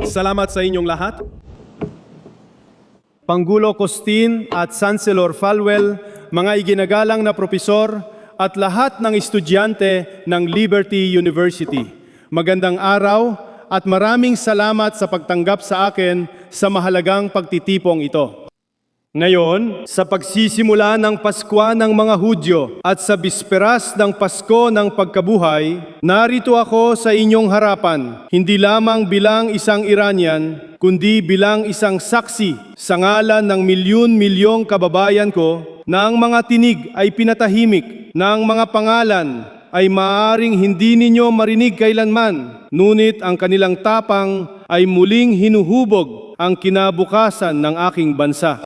Salamat sa inyong lahat. Panggulo Costin at Chancellor Falwell, mga iginagalang na propesor at lahat ng estudyante ng Liberty University. Magandang araw at maraming salamat sa pagtanggap sa akin sa mahalagang pagtitipong ito. Ngayon, sa pagsisimula ng Paskwa ng mga Hudyo at sa bisperas ng Pasko ng Pagkabuhay, narito ako sa inyong harapan, hindi lamang bilang isang Iranian, kundi bilang isang saksi sa ngalan ng milyon-milyong kababayan ko na ang mga tinig ay pinatahimik, na ang mga pangalan ay maaaring hindi ninyo marinig kailanman, ngunit ang kanilang tapang ay muling hinuhubog ang kinabukasan ng aking bansa.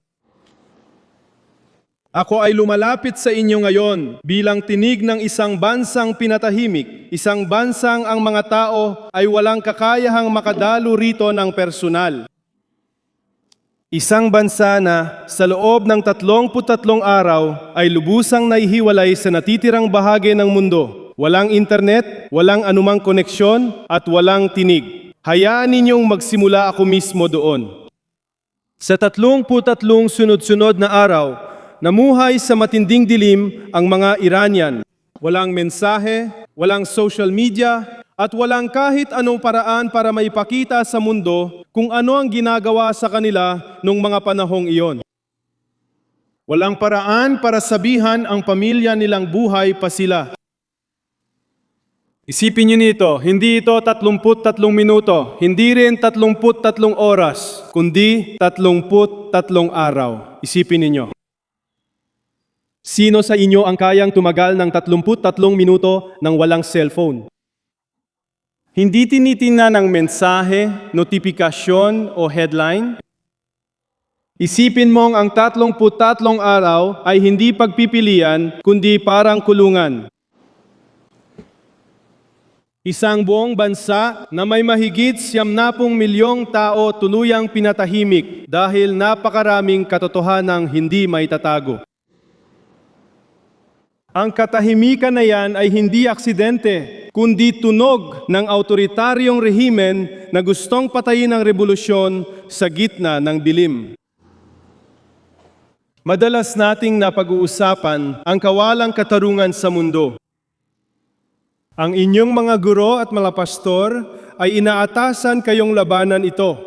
Ako ay lumalapit sa inyo ngayon bilang tinig ng isang bansang pinatahimik, isang bansang ang mga tao ay walang kakayahang makadalo rito ng personal. Isang bansa na sa loob ng 33 araw ay lubusang naihiwalay sa natitirang bahagi ng mundo. Walang internet, walang anumang koneksyon at walang tinig. Hayaan ninyong magsimula ako mismo doon. Sa 33 sunod-sunod na araw, namuhay sa matinding dilim ang mga Iranian. Walang mensahe, walang social media, at walang kahit anong paraan para maipakita sa mundo kung ano ang ginagawa sa kanila nung mga panahong iyon. Walang paraan para sabihan ang pamilya nilang buhay pa sila. Isipin niyo nito, hindi ito 33 minuto, hindi rin 33 oras, kundi 33 araw. Isipin niyo. Sino sa inyo ang kayang tumagal ng 33 minuto nang walang cellphone? Hindi tinitingnan ng mensahe, notifikasyon o headline? Isipin mong ang 33 araw ay hindi pagpipilian kundi parang kulungan. Isang buong bansa na may mahigit 70 milyong tao tuluyang pinatahimik dahil napakaraming katotohanang hindi maitatago. Ang katahimikan na yan ay hindi aksidente, kundi tunog ng autoritaryong rehimen na gustong patayin ang revolusyon sa gitna ng dilim. Madalas nating napag-uusapan ang kawalang katarungan sa mundo. Ang inyong mga guro at mga pastor ay inaatasan kayong labanan ito.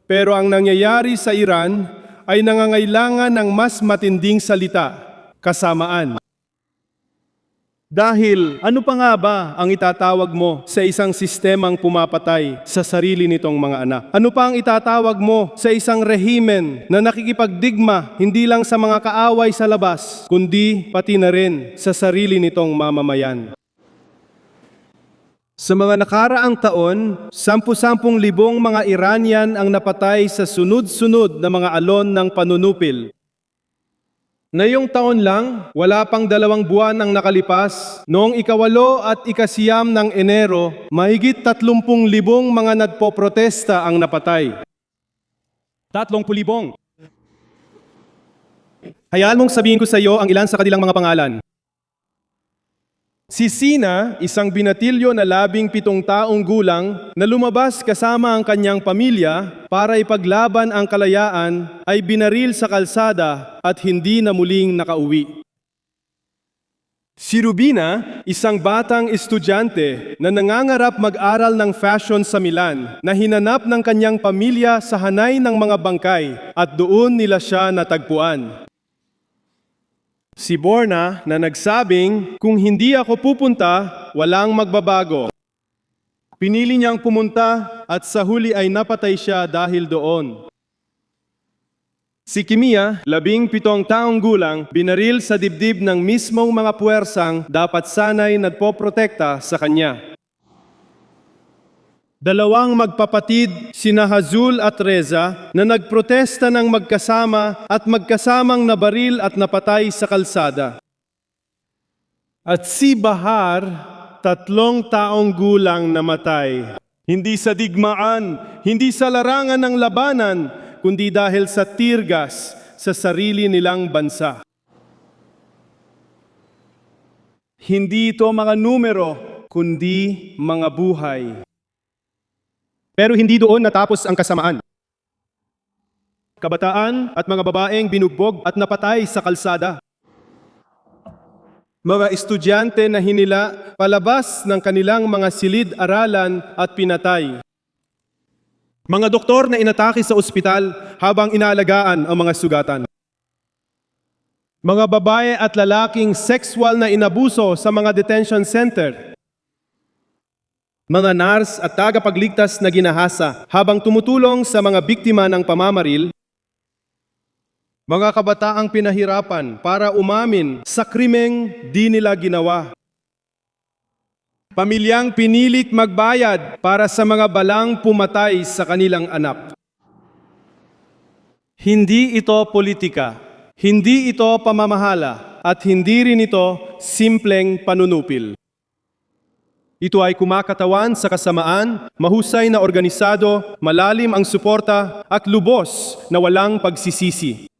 Pero ang nangyayari sa Iran ay nangangailangan ng mas matinding salita, kasamaan. Dahil ano pa nga ba ang itatawag mo sa isang sistemang pumapatay sa sarili nitong mga anak? Ano pa ang itatawag mo sa isang rehimen na nakikipagdigma hindi lang sa mga kaaway sa labas, kundi pati na rin sa sarili nitong mamamayan? Sa mga nakaraang taon, 10,000 mga Iranian ang napatay sa sunod-sunod na mga alon ng panunupil. Ngayong taon lang, wala pang 2 buwan ang nakalipas, noong ika-8 at ika-9 ng Enero, mahigit 30,000 mga nagpoprotesta ang napatay. 30,000. Hayaan mong sabihin ko sa iyo ang ilan sa kanilang mga pangalan. Si Sina, isang binatilyo na 17 taong gulang na lumabas kasama ang kanyang pamilya para ipaglaban ang kalayaan, ay binaril sa kalsada at hindi na muling nakauwi. Si Rubina, isang batang estudyante na nangangarap mag-aral ng fashion sa Milan, na hinanap ng kanyang pamilya sa hanay ng mga bangkay at doon nila siya natagpuan. Si Borna na nagsabing, kung hindi ako pupunta, walang magbabago. Pinili niyang pumunta at sa huli ay napatay siya dahil doon. Si Kimia, 17 taong gulang, binaril sa dibdib ng mismong mga puwersang dapat sanay nagpoprotekta sa kanya. 2 magpapatid, sina Hazul at Reza, na nagprotesta ng magkasama at magkasamang nabaril at napatay sa kalsada. At si Bahar, 3 taong gulang namatay. Hindi sa digmaan, hindi sa larangan ng labanan, kundi dahil sa tear gas sa sarili nilang bansa. Hindi ito mga numero, kundi mga buhay. Pero hindi doon natapos ang kasamaan. Kabataan at mga babaeng binugbog at napatay sa kalsada. Mga estudyante na hinila palabas ng kanilang mga silid-aralan at pinatay. Mga doktor na inatake sa ospital habang inaalagaan ang mga sugatan. Mga babae at lalaking sexual na inabuso sa mga detention center. Mga nurse at tagapagligtas na ginahasa habang tumutulong sa mga biktima ng pamamaril. Mga kabataang pinahirapan para umamin sa krimeng di nila ginawa. Pamilyang pinilit magbayad para sa mga balang pumatay sa kanilang anak. Hindi ito politika, hindi ito pamamahala, at hindi rin ito simpleng panunupil. Ito ay kumakatawan sa kasamaan, mahusay na organisado, malalim ang suporta, at lubos na walang pagsisisi.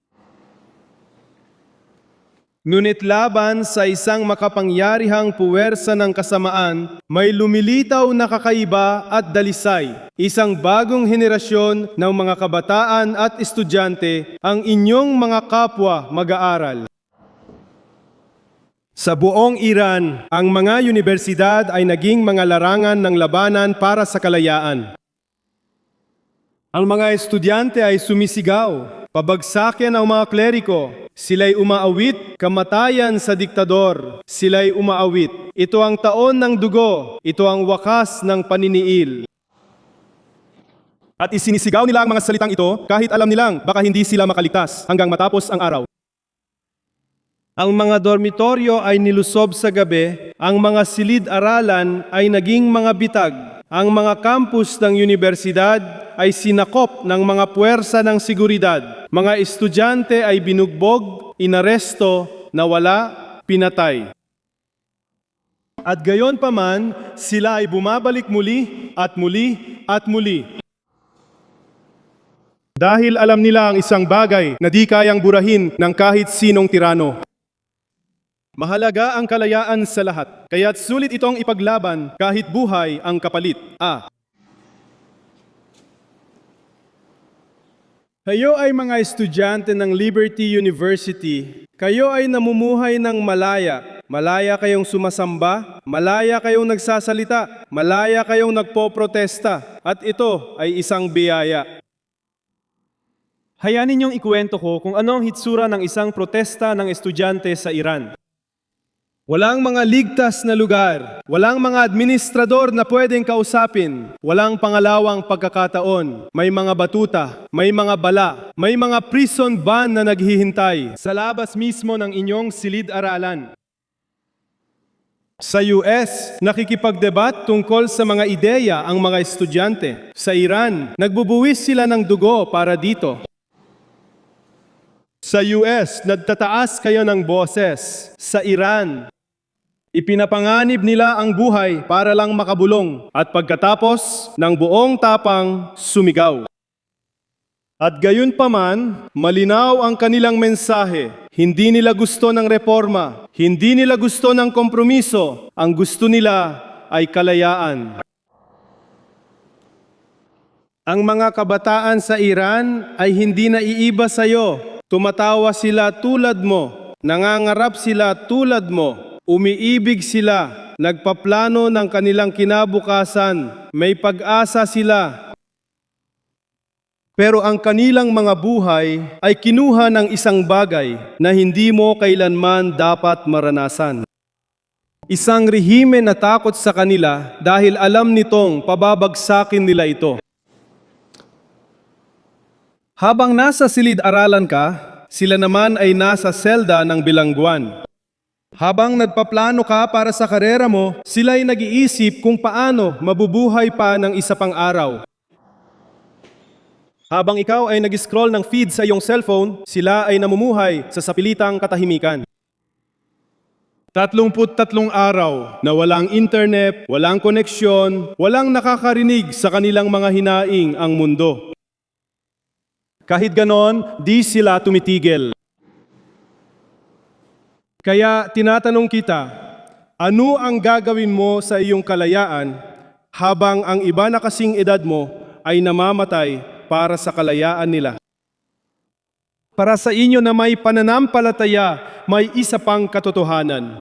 Ngunit laban sa isang makapangyarihang puwersa ng kasamaan, may lumilitaw na kakaiba at dalisay. Isang bagong henerasyon ng mga kabataan at estudyante, ang inyong mga kapwa mag-aaral. Sa buong Iran, ang mga universidad ay naging mga larangan ng labanan para sa kalayaan. Ang mga estudyante ay sumisigaw, pabagsakin ang mga kleriko, sila'y umaawit, kamatayan sa diktador, sila'y umaawit. Ito ang taon ng dugo, ito ang wakas ng paniniil. At isinisigaw nila ang mga salitang ito kahit alam nilang baka hindi sila makaligtas hanggang matapos ang araw. Ang mga dormitoryo ay nilusob sa gabi, ang mga silid-aralan ay naging mga bitag, ang mga campus ng universidad ay sinakop ng mga puwersa ng seguridad. Mga estudyante ay binugbog, inaresto, nawala, pinatay. At gayon pa man, sila ay bumabalik muli at muli at muli. Dahil alam nila ang isang bagay na di kayang burahin ng kahit sinong tirano. Mahalaga ang kalayaan sa lahat, kaya't sulit itong ipaglaban kahit buhay ang kapalit. Kayo ay mga estudyante ng Liberty University. Kayo ay namumuhay ng malaya. Malaya kayong sumasamba, malaya kayong nagsasalita, malaya kayong nagpoprotesta. At ito ay isang biyaya. Hayaan ninyong ikuwento ko kung ano ang hitsura ng isang protesta ng estudyante sa Iran. Walang mga ligtas na lugar, walang mga administrador na pwedeng kausapin, walang pangalawang pagkakataon, may mga batuta, may mga bala, may mga prison ban na naghihintay sa labas mismo ng inyong silid-aralan. Sa US, nakikipagdebat tungkol sa mga ideya ang mga estudyante. Sa Iran, nagbubuwis sila ng dugo para dito. Sa US, nagtataas kayo ng boses. Sa Iran, ipinapanganib nila ang buhay para lang makabulong at pagkatapos ng buong tapang sumigaw. At gayon pa man, malinaw ang kanilang mensahe. Hindi nila gusto ng reforma, hindi nila gusto ng kompromiso, ang gusto nila ay kalayaan. Ang mga kabataan sa Iran ay hindi naiiba sa iyo. Tumatawa sila tulad mo, nangangarap sila tulad mo. Umiibig sila, nagpaplano ng kanilang kinabukasan, may pag-asa sila. Pero ang kanilang mga buhay ay kinuha ng isang bagay na hindi mo kailanman dapat maranasan. Isang rehimen na takot sa kanila dahil alam nitong pababagsakin nila ito. Habang nasa silid-aralan ka, sila naman ay nasa selda ng bilangguan. Habang nagpaplano ka para sa karera mo, sila'y nag-iisip kung paano mabubuhay pa ng isa pang araw. Habang ikaw ay nag-scroll ng feed sa iyong cellphone, sila ay namumuhay sa sapilitang katahimikan. 33 araw na walang internet, walang koneksyon, walang nakakarinig sa kanilang mga hinaing ang mundo. Kahit ganon, di sila tumitigil. Kaya tinatanong kita, ano ang gagawin mo sa iyong kalayaan habang ang iba na kasing edad mo ay namamatay para sa kalayaan nila. Para sa inyo na may pananampalataya, may isa pang katotohanan.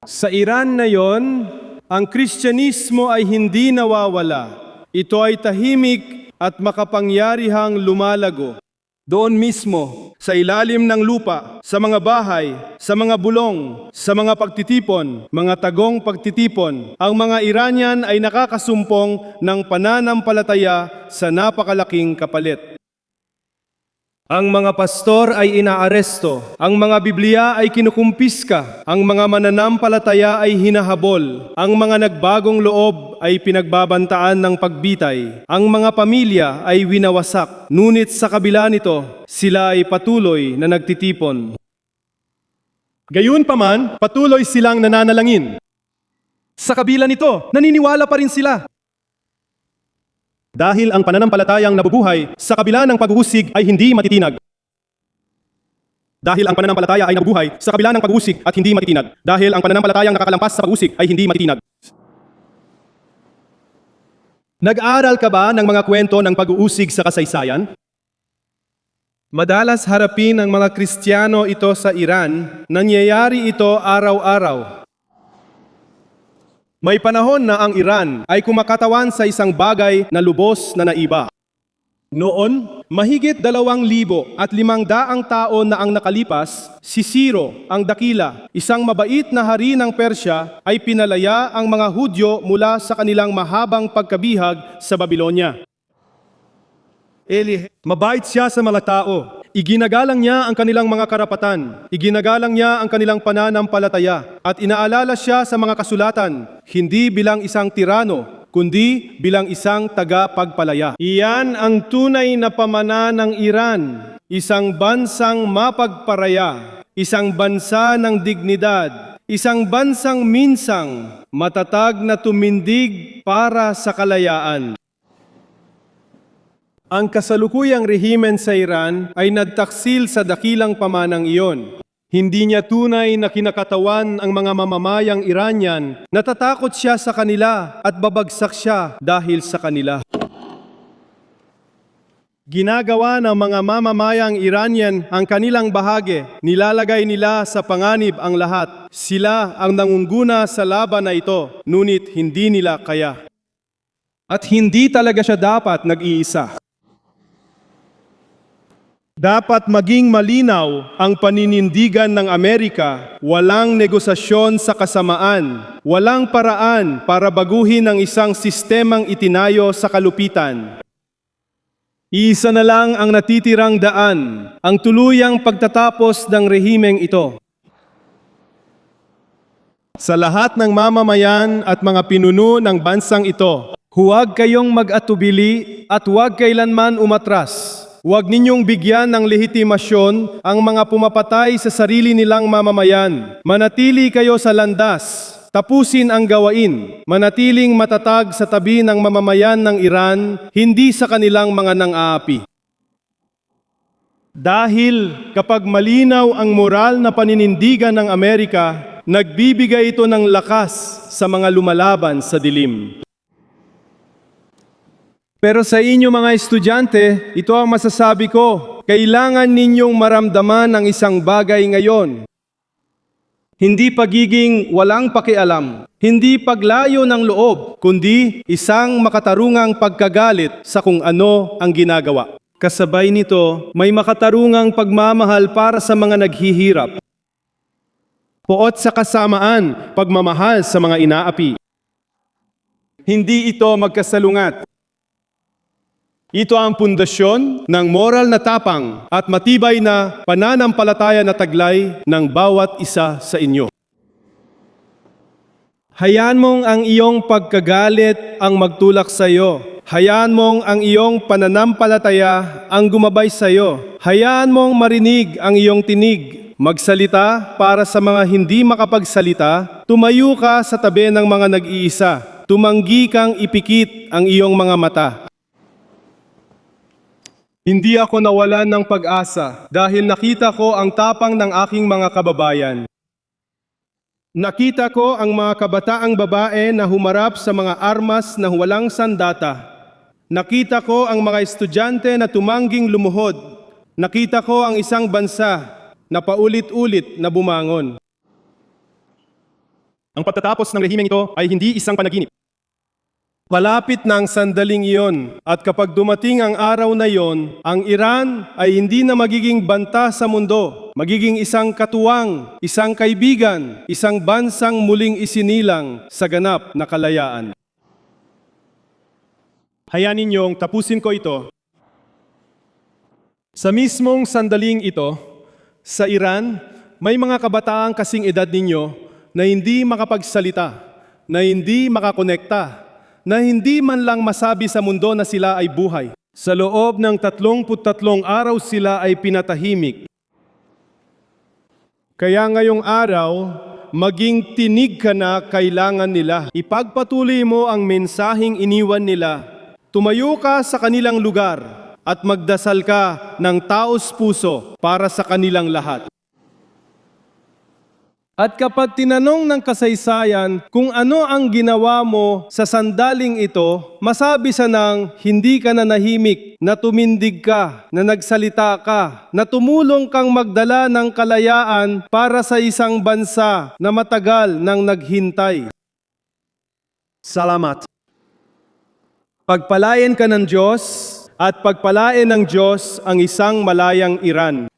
Sa Iran na yon, ang Kristyanismo ay hindi nawawala. Ito ay tahimik at makapangyarihang lumalago. Doon mismo, sa ilalim ng lupa, sa mga bahay, sa mga bulong, sa mga pagtitipon, mga tagong pagtitipon, ang mga Iranian ay nakakasumpong ng pananampalataya sa napakalaking kapalit. Ang mga pastor ay inaaresto, ang mga Biblia ay kinukumpiska, ang mga mananampalataya ay hinahabol, ang mga nagbagong loob ay pinagbabantaan ng pagbitay, ang mga pamilya ay winawasak, ngunit sa kabila nito, sila ay patuloy na nagtitipon. Gayunpaman, patuloy silang nananalangin. Sa kabila nito, naniniwala pa rin sila. Dahil ang pananampalatayang nabubuhay sa kabila ng pag-uusig ay hindi matitinag. Dahil ang pananampalataya ay nabubuhay sa kabila ng pag-uusig at hindi matitinag. Dahil ang pananampalatayang nakakalampas sa pag-uusig ay hindi matitinag. Nag-aral ka ba ng mga kwento ng pag-uusig sa kasaysayan? Madalas harapin ng mga Kristiyano ito sa Iran, nangyayari ito araw-araw. May panahon na ang Iran ay kumakatawan sa isang bagay na lubos na naiba. Noon, mahigit 2,500 taon na ang nakalipas, si Ciro, ang dakila, isang mabait na hari ng Persya, ay pinalaya ang mga Hudyo mula sa kanilang mahabang pagkabihag sa Babylonia. Mabait siya sa mga tao. Iginagalang niya ang kanilang mga karapatan. Iginagalang niya ang kanilang pananampalataya. At inaalala siya sa mga kasulatan, hindi bilang isang tirano, kundi bilang isang tagapagpalaya. Iyan ang tunay na pamana ng Iran, isang bansang mapagparaya, isang bansa ng dignidad, isang bansang minsang matatag na tumindig para sa kalayaan. Ang kasalukuyang rehimen sa Iran ay nagtaksil sa dakilang pamanang iyon. Hindi niya tunay na kinakatawan ang mga mamamayang Iranian, natatakot siya sa kanila at babagsak siya dahil sa kanila. Ginagawa ng mga mamamayang Iranian ang kanilang bahagi, nilalagay nila sa panganib ang lahat. Sila ang nangunguna sa laban na ito, ngunit hindi nila kaya. At hindi talaga siya dapat nag-iisa. Dapat maging malinaw ang paninindigan ng Amerika, walang negosasyon sa kasamaan, walang paraan para baguhin ang isang sistemang itinayo sa kalupitan. Isa na lang ang natitirang daan, ang tuluyang pagtatapos ng rehimeng ito. Sa lahat ng mamamayan at mga pinuno ng bansang ito, huwag kayong mag-atubili at huwag kailanman umatras. Huwag ninyong bigyan ng lehitimasyon ang mga pumapatay sa sarili nilang mamamayan. Manatili kayo sa landas. Tapusin ang gawain. Manatiling matatag sa tabi ng mamamayan ng Iran, hindi sa kanilang mga nang-aapi. Dahil kapag malinaw ang moral na paninindigan ng Amerika, nagbibigay ito ng lakas sa mga lumalaban sa dilim. Pero sa inyo mga estudyante, ito ang masasabi ko, kailangan ninyong maramdaman ang isang bagay ngayon. Hindi pagiging walang pakialam, hindi paglayo ng loob, kundi isang makatarungang pagkagalit sa kung ano ang ginagawa. Kasabay nito, may makatarungang pagmamahal para sa mga naghihirap. Puot sa kasamaan, pagmamahal sa mga inaapi. Hindi ito magkasalungat. Ito ang pundasyon ng moral na tapang at matibay na pananampalataya na taglay ng bawat isa sa inyo. Hayaan mong ang iyong pagkagalit ang magtulak sa iyo. Hayaan mong ang iyong pananampalataya ang gumabay sa iyo. Hayaan mong marinig ang iyong tinig. Magsalita para sa mga hindi makapagsalita. Tumayo ka sa tabi ng mga nag-iisa. Tumanggi kang ipikit ang iyong mga mata. Hindi ako nawalan ng pag-asa dahil nakita ko ang tapang ng aking mga kababayan. Nakita ko ang mga kabataang babae na humarap sa mga armas na walang sandata. Nakita ko ang mga estudyante na tumangging lumuhod. Nakita ko ang isang bansa na paulit-ulit na bumangon. Ang pagtatapos ng rehimeng ito ay hindi isang panaginip. Palapit na ang sandaling iyon at kapag dumating ang araw na iyon, ang Iran ay hindi na magiging banta sa mundo, magiging isang katuwang, isang kaibigan, isang bansang muling isinilang sa ganap na kalayaan. Hayaan ninyong tapusin ko ito. Sa mismong sandaling ito, sa Iran, may mga kabataang kasing edad ninyo na hindi makapagsalita, na hindi makakonekta, na hindi man lang masabi sa mundo na sila ay buhay. Sa loob ng 33 araw sila ay pinatahimik. Kaya ngayong araw, maging tinig ka na kailangan nila. Ipagpatuloy mo ang mensaheng iniwan nila. Tumayo ka sa kanilang lugar at magdasal ka ng taos puso para sa kanilang lahat. At kapag tinanong ng kasaysayan kung ano ang ginawa mo sa sandaling ito, masabi sa nang hindi ka nanahimik, na tumindig ka, na nagsalita ka, na tumulong kang magdala ng kalayaan para sa isang bansa na matagal nang naghintay. Salamat. Pagpalain ka ng Diyos at pagpalain ng Diyos ang isang malayang Iran.